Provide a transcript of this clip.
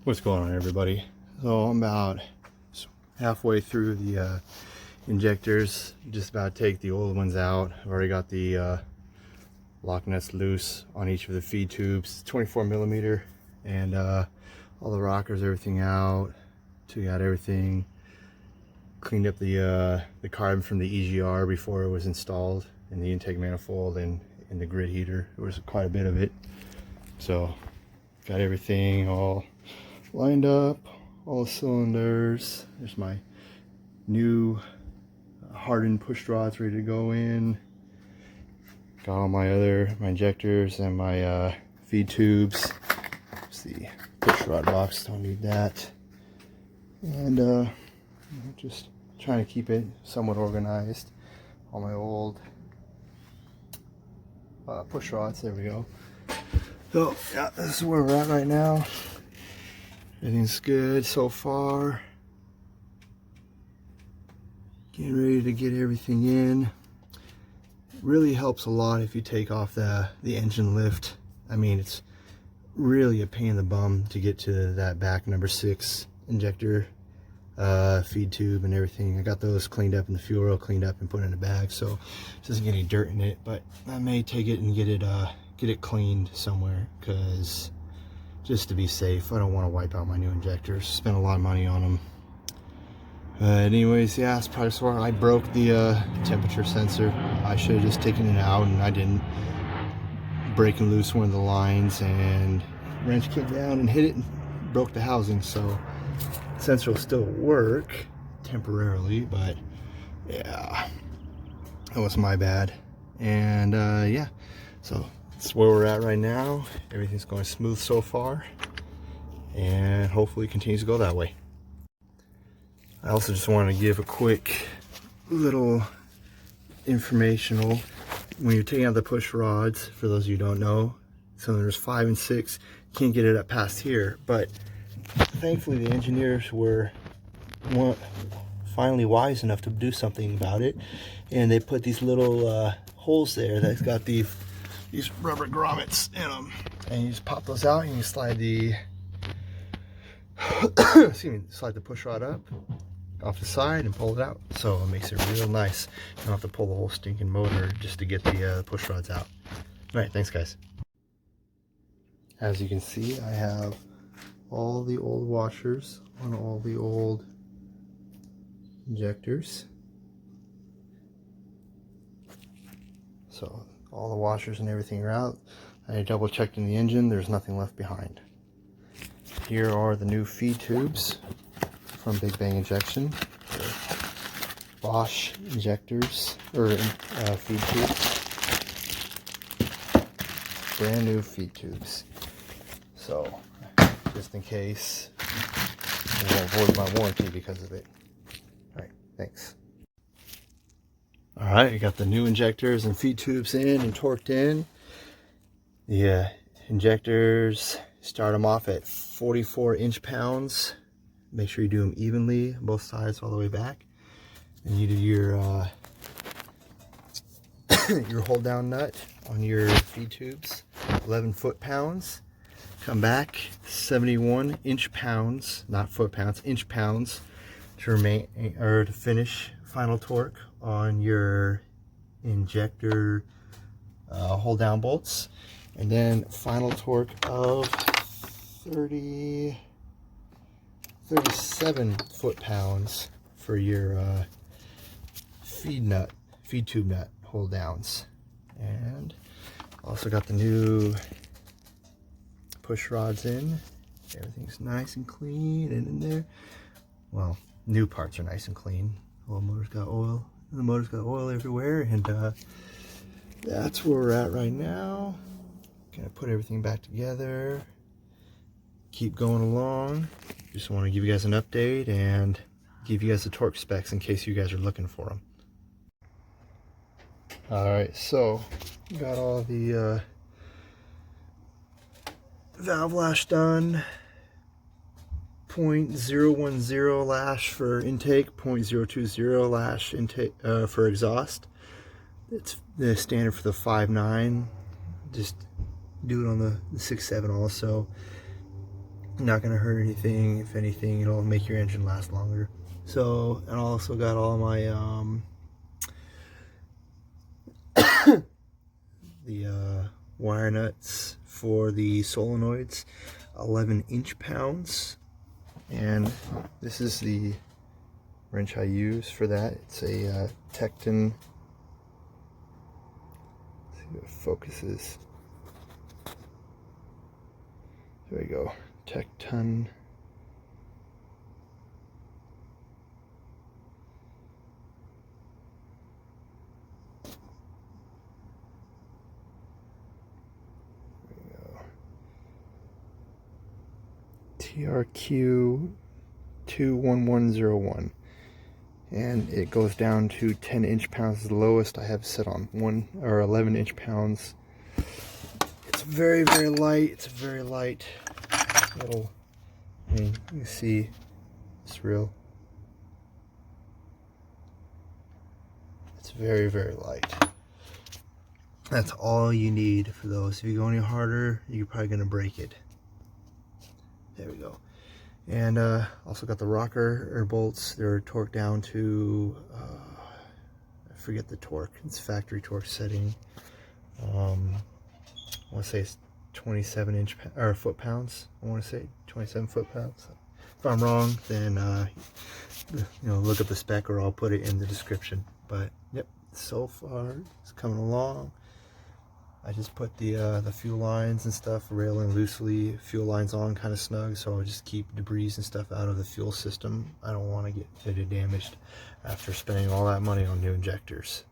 What's going on, everybody? So I'm about halfway through the injectors, just about to take the old ones out. I've already got the lock nuts loose on each of the feed tubes, 24 millimeter, and all the rockers, everything out. Took out everything, cleaned up the carbon from the EGR before it was installed in the intake manifold and in the grid heater. There was quite a bit of it, so got everything all lined up, all the cylinders. There's my new hardened push rods ready to go in. Got all my injectors and my feed tubes. There's the push rod box, don't need that. And just trying to keep it somewhat organized. All my old push rods, there we go. So yeah, this is where we're at right now. Everything's good so far. Getting ready to get everything in. It really helps a lot if you take off the engine lift. I mean, it's really a pain in the bum to get to that back number 6 injector feed tube and everything. I got those cleaned up and the fuel oil cleaned up and put in a bag, so it doesn't get any dirt in it. But I may take it and get it cleaned somewhere, because just to be safe, I don't want to wipe out my new injectors. Spent a lot of money on them. Anyways, yeah, it's probably where I broke the temperature sensor. I should have just taken it out, and I didn't. Breaking loose one of the lines, and wrench came down and hit it and broke the housing. So the sensor will still work temporarily, but yeah, that was my bad. And yeah, so that's where we're at right now. Everything's going smooth so far, and hopefully it continues to go that way. I also just wanted to give a quick little informational. When you're taking out the push rods, for those of you who don't know, cylinders 5 and 6, can't get it up past here. But thankfully the engineers were finally wise enough to do something about it, and they put these little holes there that's got these rubber grommets in them, and you just pop those out and you slide the slide the push rod up off the side and pull it out. So it makes it real nice. You don't have to pull the whole stinking motor just to get the push rods out. All right, thanks guys. As you can see, I have all the old washers on all the old injectors. So all the washers and everything are out. I double checked in the engine, there's nothing left behind. Here are the new feed tubes from Big Bang Injection. Bosch injectors, or feed tubes. Brand new feed tubes. So, just in case, I won't void my warranty because of it. Alright, thanks. Alright, I got the new injectors and feed tubes in and torqued in. The injectors, start them off at 44 inch-pounds. Make sure you do them evenly, both sides all the way back. And you do your your hold down nut on your feed tubes, 11 foot-pounds. Come back 71 inch-pounds, not foot-pounds, inch-pounds, to finish final torque on your injector hold down bolts, and then final torque of 37 foot-pounds for your feed tube nut hold downs. And also got the new push rods in. Everything's nice and clean and in there. Well, new parts are nice and clean. Old motor's got oil. The motor's got oil everywhere, and that's where we're at right now. Gonna put everything back together. Keep going along. Just want to give you guys an update and give you guys the torque specs in case you guys are looking for them. Alright, so got all the valve lash done. 0.010 lash for intake, 0.020 lash intake for exhaust. It's the standard for the 5.9. Just do it on the 6.7 also. Not gonna hurt anything. If anything, it'll make your engine last longer. So, and I also got all my the wire nuts for the solenoids, 11-inch pounds, and this is the wrench I use for that. It's a Tecton. Let's see if it focuses. There we go, Tecton. TRQ 21101, and it goes down to 10-inch pounds. The lowest I have set on 11-inch pounds. It's very, very light. It's a very light little, I mean, you see it's real. It's very, very light. That's all you need for those. If you go any harder, you're probably gonna break it. There we go. And also got the rocker bolts. They're torqued down to I forget the torque. It's factory torque setting. I want to say it's 27 foot-pounds. I want to say 27 foot-pounds. If I'm wrong, then you know, look up the spec, or I'll put it in the description. But yep, so far it's coming along. I just put the fuel lines and stuff railing loosely, fuel lines on kind of snug, so I'll just keep debris and stuff out of the fuel system. I don't want to get fitted damaged after spending all that money on new injectors.